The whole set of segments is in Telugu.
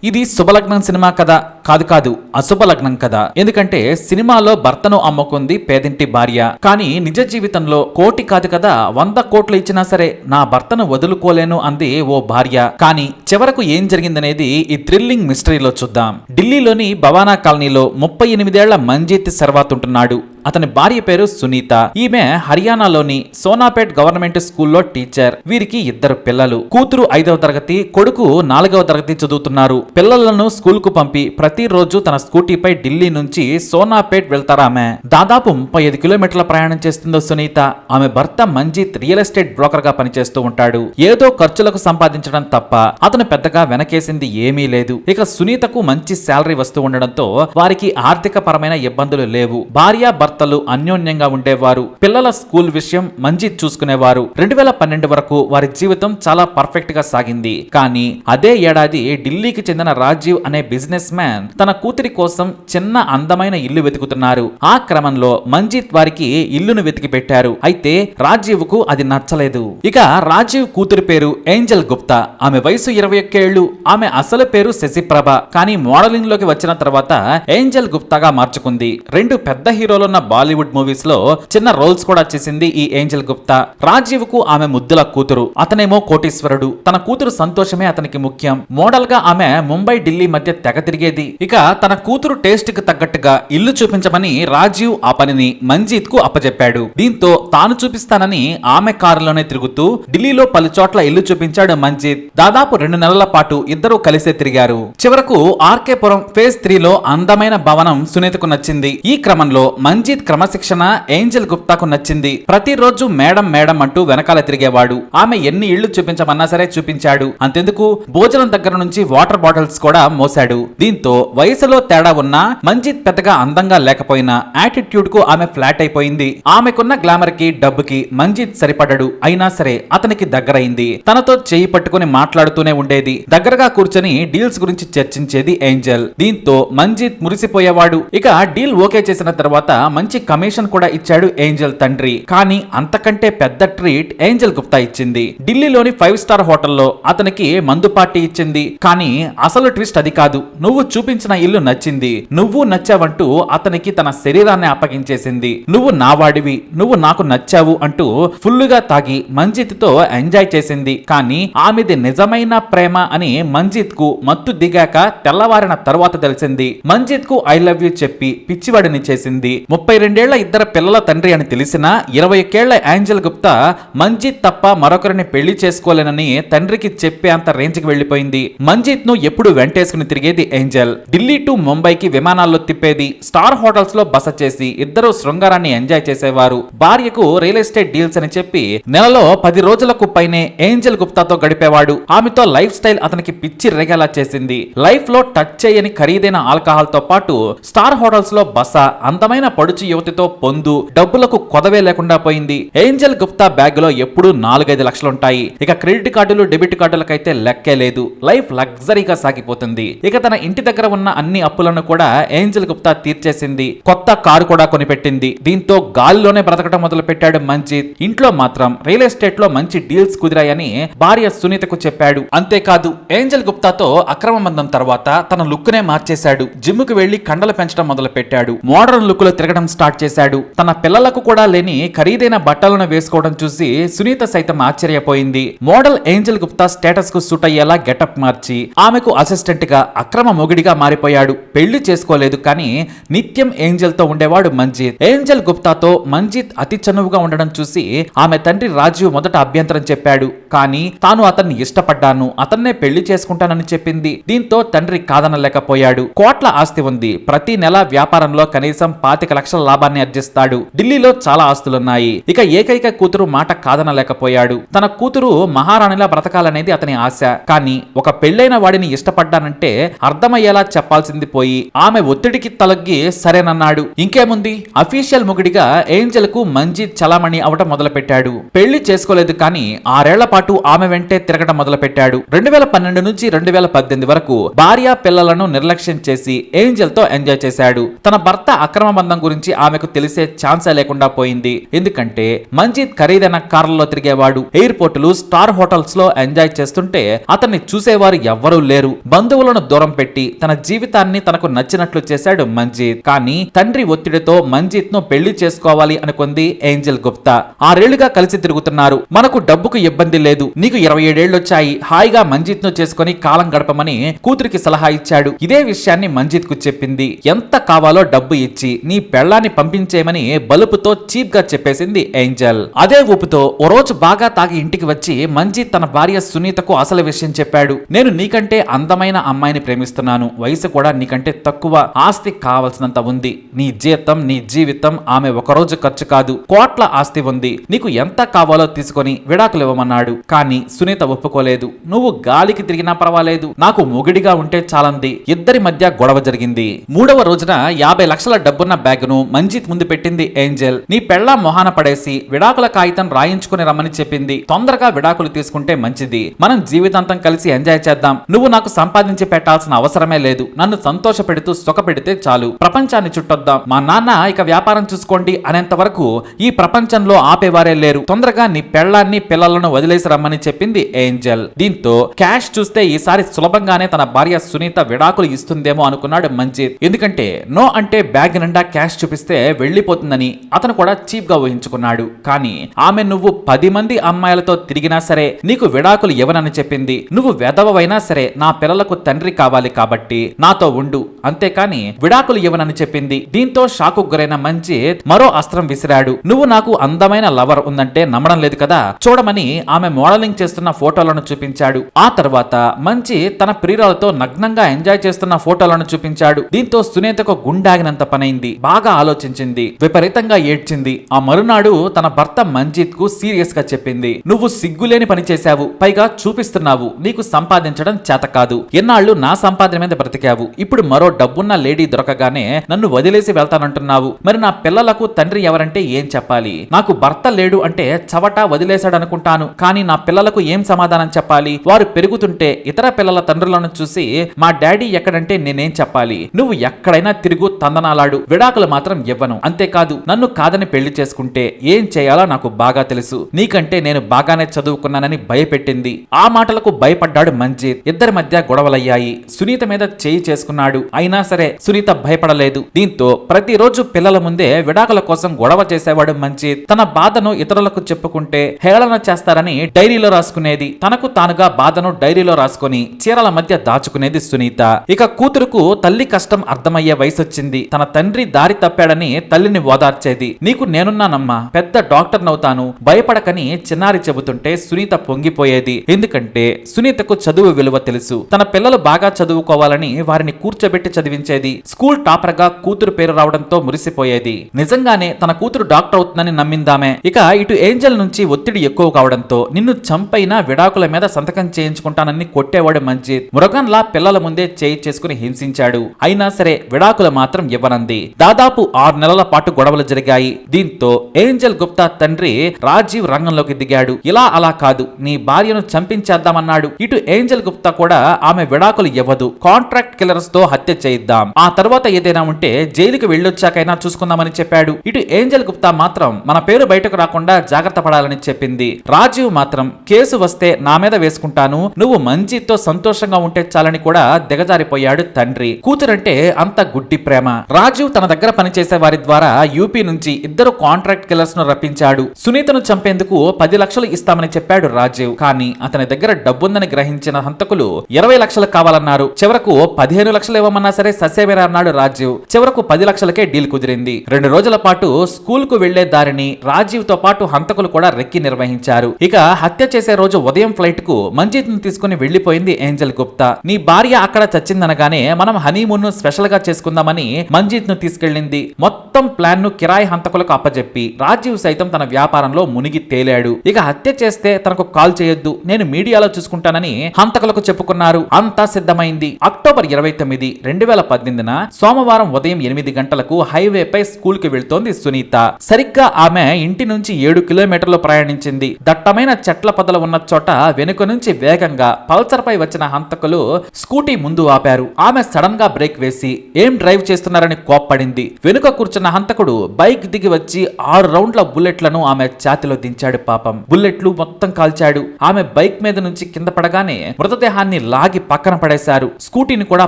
ఇది శుభలగ్నం సినిమా కదా? కాదు కాదు, అశుభలగ్నం కదా. ఎందుకంటే సినిమాలో భర్తను అమ్ముకుంది పేదింటి భార్య, కానీ నిజ జీవితంలో కోటి కాదు కదా 100 కోట్లు ఇచ్చినా సరే నా భర్తను వదులుకోలేను అంది ఓ భార్య. కానీ చివరకు ఏం జరిగిందనేది ఈ థ్రిల్లింగ్ మిస్టరీలో చూద్దాం. ఢిల్లీలోని భవానా కాలనీలో 38 ఏళ్ల మంజీత్ శర్వాత్ ఉంటున్నాడు. అతని భార్య పేరు సునీత. ఈమె హర్యానాలోని సోనాపేట్ గవర్నమెంట్ స్కూల్లో టీచర్. వీరికి 2 పిల్లలు. కూతురు 5వ తరగతి, కొడుకు 4వ తరగతి చదువుతున్నారు. పిల్లలను స్కూల్ కు పంపి ప్రతిరోజు తన స్కూటీపై ఢిల్లీ నుంచి సోనాపేట్ వెళ్తారామె. దాదాపు 35 కిలోమీటర్ల ప్రయాణం చేస్తుందో సునీత. ఆమె భర్త మంజీత్ రియల్ ఎస్టేట్ బ్రోకర్ గా పనిచేస్తూ ఉంటాడు. ఏదో ఖర్చులకు సంపాదించడం తప్ప అతను పెద్దగా వెనకేసింది ఏమీ లేదు. ఇక సునీతకు మంచి శాలరీ వస్తూ ఉండడంతో వారికి ఆర్థిక పరమైన ఇబ్బందులు లేవు. భార్య భర్తలు అన్యోన్యంగా ఉండేవారు. పిల్లల స్కూల్ విషయం మంజీత్ చూసుకునేవారు. 2012 వరకు వారి జీవితం చాలా పర్ఫెక్ట్ గా సాగింది. కానీ అదే ఏడాది ఢిల్లీకి చెందిన రాజీవ్ అనే బిజినెస్ మ్యాన్ తన కూతురి కోసం చిన్న అందమైన ఇల్లు వెతుకుతున్నారు. ఆ క్రమంలో మంజీత్ వారికి ఇల్లును వెతికి పెట్టారు. అయితే రాజీవ్ కు అది నచ్చలేదు. ఇక రాజీవ్ కూతురి పేరు ఏంజల్ గుప్తా. ఆమె వయసు 21 ఏళ్లు. ఆమె అసలు పేరు శశిప్రభ. కానీ మోడలింగ్ లోకి వచ్చిన తర్వాత ఏంజల్ గుప్తాగా మార్చుకుంది. 2 పెద్ద హీరోలున్న బాలీవుడ్ మూవీస్ లో చిన్న రోల్స్ కూడా చేసింది ఈ ఏంజల్ గుప్తా. రాజీవ్ కు ఆమె ముద్దుల కూతురు. అతనేమో కోటీశ్వరుడు. తన కూతురు సంతోషమే అతనికి ముఖ్యం. మోడల్ గా ఆమె ముంబై ఢిల్లీ మధ్య తెగ తిరిగేది. ఇక తన కూతురు టేస్ట్ కి తగ్గట్టుగా ఇల్లు చూపించమని రాజీవ్ ఆ పనిని మంజీత్ కు అప్పచెప్పాడు. దీంతో తాను చూపిస్తానని ఆమె కారులోనే తిరుగుతూ ఢిల్లీలో పలు చోట్ల ఇల్లు చూపించాడు మంజీత్. దాదాపు 2 నెలల పాటు ఇద్దరు కలిసే తిరిగారు. చివరకు ఆర్కేపురం ఫేజ్ 3లో అందమైన భవనం సునీతకు నచ్చింది. ఈ క్రమంలో మంజీత్ క్రమశిక్షణ ఏంజల్ గుప్తాకు నచ్చింది. ప్రతిరోజు మేడం మేడం అంటూ వెనకాల తిరిగేవాడు. ఆమె ఎన్ని ఇళ్లు చూపించమన్నా సరే చూపించాడు. అంతెందుకు భోజనం దగ్గర నుంచి వాటర్ బాటిల్స్ కూడా మోసాడు. దీంతో వయసులో తేడా ఉన్నా మంజీత్ పెద్దగా అందంగా లేకపోయినా యాటిట్యూడ్ కు ఆమె ఫ్లాట్ అయిపోయింది. ఆమెకున్న గ్లామర్ కి డబ్బుకి మంజీత్ సరిపడడు. అయినా సరే అతనికి దగ్గరైంది. తనతో చేయి పట్టుకుని మాట్లాడుతూనే ఉండేది. దగ్గరగా కూర్చొని డీల్స్ గురించి చర్చించేది ఏంజల్. దీంతో మంజీత్ మురిసిపోయేవాడు. ఇక డీల్ ఓకే చేసిన తర్వాత మంచి కమిషన్ కూడా ఇచ్చాడు ఏంజల్ తండ్రి. కానీ అంతకంటే పెద్ద ట్రీట్ ఏంజల్ గుప్తా ఇచ్చింది. ఢిల్లీలోని 5 స్టార్ హోటల్లో అతనికి మందు పార్టీ ఇచ్చింది. కానీ అసలు ట్విస్ట్ అది కాదు. నువ్వు చూపించిన ఇల్లు నచ్చింది, నువ్వు నచ్చావంటూ అతనికి తన శరీరాన్ని అప్పగించేసింది. నువ్వు నావాడివి, నువ్వు నాకు నచ్చావు అంటూ ఫుల్లుగా తాగి మంజీత్ తో ఎంజాయ్ చేసింది. కానీ ఆమెది నిజమైన ప్రేమ అని మంజీత్ కు మత్తు దిగాక తెల్లవారిన తరువాత తెలిసింది. మంజీత్ కు ఐ లవ్ యూ చెప్పి పిచ్చివాడిని చేసింది. 32 ఏళ్ల 2 పిల్లల తండ్రి అని తెలిసినా 21 ఏళ్ల ఏంజల్ గుప్తా మంజీత్ తప్ప మరొకరిని పెళ్లి చేసుకోలేనని తండ్రికి చెప్పే అంత రేంజ్ కి వెళ్లిపోయింది. మంజీత్ ను ఎప్పుడు వెంటేసుకుని తిరిగేది ఏంజల్. ఢిల్లీ టు ముంబైకి విమానాల్లో తిప్పేది. స్టార్ హోటల్స్ లో బస చేసి ఇద్దరు శృంగారాన్ని ఎంజాయ్ చేసేవారు. భార్యకు రియల్ ఎస్టేట్ డీల్స్ అని చెప్పి నెలలో 10 రోజులకు పైనే ఏంజల్ గుప్తాతో గడిపేవాడు. ఆమెతో లైఫ్ స్టైల్ అతనికి పిచ్చి రేగేలా చేసింది. లైఫ్ లో టచ్ చేయని ఖరీదైన ఆల్కహాల్ తో పాటు స్టార్ హోటల్స్ లో బస, అందమైన పడుచు యువతితో పొందు, డబ్బులకు కొదవే లేకుండా పోయింది. ఏంజల్ గుప్తా బ్యాగ్ లో ఎప్పుడూ 4-5 లక్షలుంటాయి. ఇక క్రెడిట్ కార్డులు, డెబిట్ కార్డులకైతే లెక్కే లేదు. లైఫ్ లగ్జరీగా సాగిపోతుంది. ఇక తన ఇంటి దగ్గర ఉన్న అన్ని అప్పులను కూడా ఏంజల్ గుప్తా తీర్చేసింది. కొత్త కారు కూడా కొనిపెట్టింది. దీంతో గాలిలోనే బ్రతకడం మొదలు పెట్టాడు మంజీత్. ఇంట్లో మాత్రం రియల్ ఎస్టేట్ లో మంచి డీల్స్ కుదిరాయని భార్య సునీతకు చెప్పాడు. అంతేకాదు ఏంజల్ గుప్తాతో అక్రమ బంధం తర్వాత తన లుక్ నే మార్చేశాడు. జిమ్ కు వెళ్లి కండలు పెంచడం మొదలు పెట్టాడు. మోడర్న్ లుక్ లో తిరగడం స్టార్ట్ చేశాడు. తన పిల్లలకు కూడా లేని ఖరీదైన బట్టలను వేసుకోవడం చూసి సునీత సైతం ఆశ్చర్యపోయింది. మోడల్ ఏంజల్ గుప్తా స్టేటస్ కు సూట్ అయ్యేలా గెటప్ మార్చి ఆమెకు అసిస్టెంట్ గా అక్రమ మొగుడిగా మారిపోయాడు. పెళ్లి చేసుకోలేదు కానీ నిత్యం ఏంజల్ తో ఉండేవాడు మంజీత్. ఏంజల్ గుప్తాతో మంజీత్ అతి చనువుగా ఉండడం చూసి ఆమె తండ్రి రాజీవ్ మొదట అభ్యంతరం చెప్పాడు. కానీ తాను అతన్ని ఇష్టపడ్డాను, అతన్నే పెళ్లి చేసుకుంటానని చెప్పింది. దీంతో తండ్రి కాదనలేకపోయాడు. కోట్ల ఆస్తి ఉంది. ప్రతి నెల వ్యాపారంలో కనీసం 25 లక్షల లాభాన్ని ఆర్జిస్తాడు. ఢిల్లీలో చాలా ఆస్తులున్నాయి. ఇక ఏకైక కూతురు మాట కాదనలేకపోయాడు. తన కూతురు మహారాణిలా బ్రతకాలనేది అతని ఆశ. కానీ ఒక పెళ్లైన వాడిని ఇష్టపడ్డానంటే అర్థమయ్యేలా చెప్పాల్సింది పోయి ఆమె ఒత్తిడికి తలగ్గి సరేనన్నాడు. ఇంకేముంది, అఫీషియల్ మొగుడిగా ఏంజల్ కు మంజీత్ చలామణి అవటం మొదలు పెట్టాడు. పెళ్లి చేసుకోలేదు కానీ 6 ఏళ్ల పాటు ఆమె వెంటే తిరగడం మొదలు పెట్టాడు. 2012 నుంచి 2018 వరకు భార్య పిల్లలను నిర్లక్ష్యం చేసి ఏంజల్ తో ఎంజాయ్ చేశాడు. తన భర్త అక్రమ బంధం గురించి గురించి ఆమెకు తెలిసే ఛాన్సే లేకుండా పోయింది. ఎందుకంటే మంజీత్ ఖరీదైన కార్లలో తిరిగేవాడు. ఎయిర్పోర్టులు, స్టార్ హోటల్స్ లో ఎంజాయ్ చేస్తుంటే అతన్ని చూసేవారు ఎవ్వరూ లేరు. బంధువులను దూరం పెట్టి తన జీవితాన్ని తనకు నచ్చినట్లు చేశాడు మంజీత్. కానీ తండ్రి ఒత్తిడితో మంజీత్ ను పెళ్లి చేసుకోవాలి అనుకుంది ఏంజెల్ గుప్తా. 6 ఏళ్లుగా కలిసి తిరుగుతున్నారు. మనకు డబ్బుకు ఇబ్బంది లేదు, నీకు 27 ఏళ్లొచ్చాయి, హాయిగా మంజీత్ ను చేసుకుని కాలం గడపమని కూతురికి సలహా ఇచ్చాడు. ఇదే విషయాన్ని మంజీత్ కు చెప్పింది. ఎంత కావాలో డబ్బు ఇచ్చి నీ పెళ్లాన్ని పంపించేయమని బలుపుతో చీప్ గా చెప్పేసింది ఏంజెల్. అదే ఊపుతో ఓ రోజు బాగా తాగి ఇంటికి వచ్చి మంజీత్ తన భార్య సునీతకు అసలు విషయం చెప్పాడు. నేను నీకంటే అందమైన అమ్మాయిని ప్రేమిస్తున్నాను, వయసు కూడా నీకంటే తక్కువ, ఆస్తి కావాల్సినంత ఉంది, నీ జీతం నీ జీవితం ఆమె ఒకరోజు ఖర్చు కాదు, కోట్ల ఆస్తి ఉంది, నీకు ఎంత కావాలో తీసుకొని విడాకులు ఇవ్వమన్నాడు. కానీ సునీత ఒప్పుకోలేదు. నువ్వు గాలికి తిరిగినా పర్వాలేదు, నాకు మొగుడిగా ఉంటే చాలంది. ఇద్దరి మధ్య గొడవ జరిగింది. 3వ రోజున 50 లక్షల డబ్బున్న బ్యాగును మంజీత్ ముందు పెట్టింది ఏంజెల్. నీ పెళ్ళా మొహాన పడేసి విడాకుల కాగితం రాయించుకుని రమ్మని చెప్పింది. తొందరగా విడాకులు తీసుకుంటే మంచిది, మనం జీవితాంతం కలిసి ఎంజాయ్ చేద్దాం. నువ్వు నాకు సంపాదించి పెట్టాల్సిన అవసరమే లేదు, నన్ను సంతోష పెడుతూ సుఖ పెడితే చాలు, ప్రపంచాన్ని చుట్టొద్దాం, మా నాన్న ఇక వ్యాపారం చూసుకోండి అనేంత వరకు ఈ ప్రపంచంలో ఆపేవారే లేరు, తొందరగా నీ పెళ్లాన్ని పిల్లలను వదిలేసి రమ్మని చెప్పింది ఏంజెల్. దీంతో క్యాష్ చూస్తే ఈసారి సులభంగానే తన భార్య సునీత విడాకులు ఇస్తుందేమో అనుకున్నాడు మంజీత్. ఎందుకంటే నో అంటే బ్యాగ్ నిండా క్యాష్ చూపిస్తే వెళ్లిపోతుందని అతను కూడా చీప్ గా ఊహించుకున్నాడు. కానీ ఆమె నువ్వు 10 మంది అమ్మాయిలతో తిరిగినా సరే నీకు విడాకులు ఇవ్వనని చెప్పింది. నువ్వు వెధవైనా సరే నా పిల్లలకు తండ్రి కావాలి కాబట్టి నాతో ఉండు, అంతేకాని విడాకులు ఇవ్వనని చెప్పింది. దీంతో షాకు గురైన మంజీత్ మరో అస్త్రం విసిరాడు. నువ్వు నాకు అందమైన లవర్ ఉందంటే నమ్మడం లేదు కదా, చూడమని ఆమె మోడలింగ్ చేస్తున్న ఫోటోలను చూపించాడు. ఆ తర్వాత మంజీత్ తన ప్రియురాలతో నగ్నంగా ఎంజాయ్ చేస్తున్న ఫోటోలను చూపించాడు. దీంతో సునీతకు గుండాగినంత పనైంది. బాగా ఆలోచించింది, విపరీతంగా ఏడ్చింది. ఆ మరునాడు తన భర్త మంజీత్ కు సీరియస్ గా చెప్పింది, నువ్వు సిగ్గులేని పని చేశావు, పైగా చూపిస్తున్నావు, నీకు సంపాదించడం చేత కాదు, ఎన్నాళ్ళు నా సంపాదన మీద బ్రతికావు, ఇప్పుడు మరో డబ్బున్న లేడీ దొరకగానే నన్ను వదిలేసి వెళ్తానంటున్నావు, మరి నా పిల్లలకు తండ్రి ఎవరంటే ఏం చెప్పాలి, నాకు భర్త లేడు అంటే చవట వదిలేశాడనుకుంటాను, కానీ నా పిల్లలకు ఏం సమాధానం చెప్పాలి, వారు పెరుగుతుంటే ఇతర పిల్లల తండ్రులను చూసి మా డాడీ ఎక్కడంటే నేనేం చెప్పాలి, నువ్వు ఎక్కడైనా తిరుగు తందనాలాడు, విడాకులు మాత్రం ఇవ్వను, అంతేకాదు నన్ను కాదని పెళ్లి చేసుకుంటే ఏం చేయాలో నాకు బాగా తెలుసు, నీకంటే నేను బాగానే చదువుకున్నానని భయపెట్టింది. ఆ మాటలకు భయపడ్డాడు మంజీత్. ఇద్దరి మధ్య గొడవలయ్యాయి. సునీత మీద చేయి చేసుకున్నాడు. అయినా సరే సునీత భయపడలేదు. దీంతో ప్రతిరోజు పిల్లల ముందే విడాకుల కోసం గొడవ చేసేవాడు మంజీత్. తన బాధను ఇతరులకు చెప్పుకుంటే హేళన చేస్తారని డైరీలో రాసుకునేది. తనకు తానుగా బాధను డైరీలో రాసుకుని చీరల మధ్య దాచుకునేది సునీత. ఇక కూతురుకు తల్లి కష్టం అర్థమయ్యే వయసొచ్చింది. తన తండ్రి దారి తప్పాడని తల్లిని ఓదార్చేది. నీకు నేనున్నానమ్మా, పెద్ద డాక్టర్ నవుతాను, భయపడకని చిన్నారి చెబుతుంటే సునీత పొంగిపోయేది. ఎందుకంటే సునీతకు చదువు విలువ తెలుసు. తన పిల్లలు బాగా చదువుకోవాలని వారిని కూర్చోబెట్టి చదివించేది. స్కూల్ టాపర్ గా కూతురు పేరు రావడంతో మురిసిపోయేది. నిజంగానే తన కూతురు డాక్టర్ అవుతుందని నమ్మిందామే. ఇక ఇటు ఏంజెల్ నుంచి ఒత్తిడి ఎక్కువ కావడంతో నిన్ను చంపైనా విడాకుల మీద సంతకం చేయించుకుంటానని కొట్టేవాడు మంజీత్. మృగంలా పిల్లల ముందే చేయి చేసుకుని హింసించాడు. అయినా సరే విడాకులు మాత్రం ఇవ్వనంది. దాదాపు 6 నెలల పాటు గొడవలు జరిగాయి. దీంతో ఏంజెల్ గుప్తా తండ్రి రాజీవ్ రంగంలోకి దిగాడు. ఇలా అలా కాదు, నీ భార్యను చంపించేద్దామన్నాడు. ఇటు ఏంజెల్ గుప్తా కూడా ఆమె విడాకులు ఇవ్వదు, కాంట్రాక్ట్ కిల్లర్స్ తో హత్య చేయిద్దాం, ఆ తర్వాత ఏదైనా ఉంటే జైలుకి వెళ్ళొచ్చాకైనా చూసుకుందామని చెప్పాడు. ఇటు ఏంజెల్ గుప్తా మాత్రం మన పేరు బయటకు రాకుండా జాగ్రత్త పడాలని చెప్పింది. రాజీవ్ మాత్రం కేసు వస్తే నా మీద వేసుకుంటాను, నువ్వు మంజీత్తో సంతోషంగా ఉంటే చాలని కూడా దిగజారిపోయాడు తండ్రి. కూతురంటే అంత గుడ్డి ప్రేమ. రాజీవ్ తన దగ్గర పనిచేసే వారి ద్వారా యూపీ నుంచి 2 కాంట్రాక్ట్ కిల్లర్స్ ను రప్పించాడు. సునీతను చంపేందుకు 10 లక్షలు ఇస్తామని చెప్పాడు రాజీవ్. కానీ అతని దగ్గర డబ్బుందని గ్రహించిన హంతకులు 20 లక్షలు కావాలన్నారు. చివరకు 15 లక్షలు ఇవ్వమన్నా సరే ససేవేరా అన్నాడు రాజీవ్. చివరకు 10 లక్షలకే డీల్ కుదిరింది. 2 రోజుల పాటు స్కూల్ కు వెళ్లే దారిని రాజీవ్ తో పాటు హంతకులు కూడా రెక్కి నిర్వహించారు. ఇక హత్య చేసే రోజు ఉదయం ఫ్లైట్ కు మంజీత్ ను తీసుకుని వెళ్లిపోయింది ఏంజెల్ గుప్తా. నీ భార్య అక్కడ చచ్చిందనగానే మనం హనీమూన్ ను స్పెషల్ గా చేసుకుందామని మంజీత్ ను తీసుకెళ్లింది. మొత్తం ప్లాన్ ను కిరాయి హంతకులకు అప్పజెప్పి రాజీవ్ సైతం తన వ్యాపారంలో మునిగి తేలాడు. ఇక హత్య చేస్తే తనకు కాల్ చేయొద్దు, నేను మీడియాలో చూసుకుంటానని హంతకులకు చెప్పుకున్నారు. అంతా సిద్ధమైంది. అక్టోబర్ 29, 2018న సోమవారం ఉదయం 8 గంటలకు హైవేపై స్కూల్ కి వెళ్తోంది సునీత. సరిగ్గా ఆమె ఇంటి నుంచి 7 కిలోమీటర్లు ప్రయాణించింది. దట్టమైన చెట్ల పొదలు ఉన్న చోట వెనుక నుంచి వేగంగా పల్సర్ పై వచ్చిన హంతకులు స్కూటీ ముందు ఆపారు. ఆమె సడన్ గా బ్రేక్ వేసి ఏం డ్రైవ్ చేస్తున్నారని కోప్పడింది. వెనుక కూర్చున్న హంతకుడు బైక్ దిగి వచ్చి 6 రౌండ్ల బుల్లెట్లను ఆమె ఛాతిలో దించాడు. పాపం బుల్లెట్లు మొత్తం కాల్చాడు. ఆమె బైక్ మీద నుంచి కింద పడగానే మృతదేహాన్ని లాగి పక్కన పడేశారు. స్కూటీని కూడా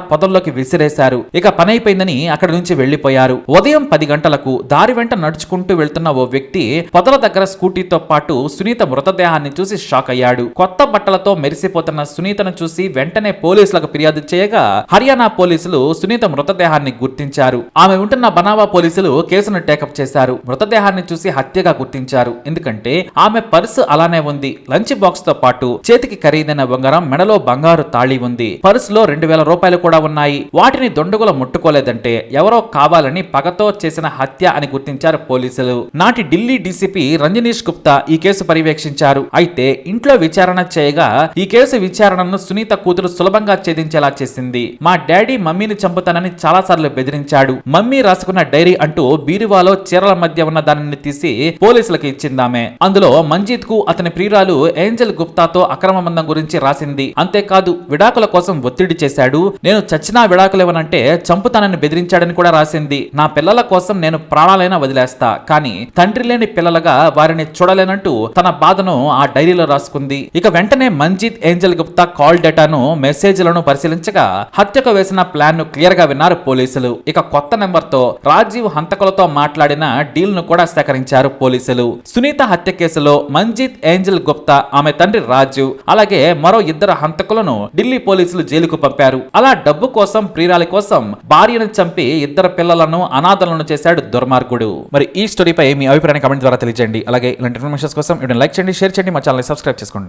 పొదల్లోకి విసిరేశారు. ఇక పనైపోయిందని అక్కడి నుంచి వెళ్లిపోయారు. ఉదయం 10 గంటలకు దారి వెంట నడుచుకుంటూ వెళ్తున్న ఓ వ్యక్తి పొదల దగ్గర స్కూటీతో పాటు సునీత మృతదేహాన్ని చూసి షాక్ అయ్యాడు. కొత్త బట్టలతో మెరిసిపోతున్న సునీతను చూసి వెంటనే పోలీసులకు ఫిర్యాదు చేయగా హర్యానా పోలీసులు సునీత మృతదేహాన్ని గుర్తించారు. ఆమె ఉంటున్న బనావా పోలీసులు కేసును టేకప్ చేశారు. మృతదేహాన్ని చూసి హత్యగా గుర్తించారు. ఎందుకంటే ఆమె పర్సు అలానే ఉంది. లంచ్ బాక్స్ తో పాటు చేతికి ఖరీదైన ఉంగరం, మెడలో బంగారు తాళి ఉంది. పర్సులో 2000 రూపాయలు కూడా ఉన్నాయి. వాటిని దొండగులు ముట్టుకోలేదంటే ఎవరో కావాలని పగతో చేసిన హత్య అని గుర్తించారు పోలీసులు. నాటి ఢిల్లీ డీసీపీ రంజనీష్ గుప్తా ఈ కేసు పర్యవేక్షించారు. అయితే ఇంట్లో విచారణ చేయగా ఈ కేసు విచారణను సునీత కూతురు సులభంగా ఛేదించేలా చేసింది. మా డాడీ మమ్మీని చంపుతానని చాలా సార్లు బెదిరించాడు. మమ్మీ రాసుకున్న డైరీ అంటూ బీరువాలో చీరల మధ్య ఉన్న దానిని తీసి పోలీసులకు ఇచ్చిందామె. అందులో మంజీత్ కు అతని ప్రియురాలు ఏంజెల్ గుప్తాతో అక్రమ బంధం గురించి రాసింది. అంతేకాదు విడాకుల కోసం ఒత్తిడి చేశాడు. నేను చచ్చినా విడాకులేవనంటే చంపుతానని బెదిరించాడని కూడా రాసింది. నా పిల్లల కోసం నేను ప్రాణాలైనా వదిలేస్తా, కానీ తండ్రి లేని పిల్లలుగా వారిని చూడలేనంటూ తన బాధను ఆ డైరీలో రాసుకుంది. ఇక వెంటనే మంజీత్ ఏంజెల్ గుప్తా కాల్ డేటాను, మెసేజ్లను పరిశీలించగా హత్యకు వేసిన ప్లాన్ ను క్లియర్ గా విన్నారు పోలీసులు. ఇక కొత్త నెంబర్ తో రాజీవ్ హంతకులతో మాట్లాడిన డీల్ ను కూడా సేకరించారు పోలీసులు. సునీత హత్య కేసులో మంజీత్ ఏంజెల్ గుప్తా, ఆమె తండ్రి రాజు, అలాగే మరో 2 హంతకులను ఢిల్లీ పోలీసులు జైలుకు పంపారు. అలా డబ్బు కోసం, ప్రియురాలి కోసం భార్యను చంపి 2 పిల్లలను అనాథలను చేశాడు దుర్మార్గుడు. మరి ఈ స్టోరీపై మీ అభిప్రాయాన్ని కామెంట్ ద్వారా తెలియజేయండి. అలాగే ఇలాంటి ఇన్ఫర్మేషన్స్ కోసం లైక్ చేయండి, షేర్ చేయండి, మా ఛానల్ సబ్స్క్రైబ్ చేసుకోండి.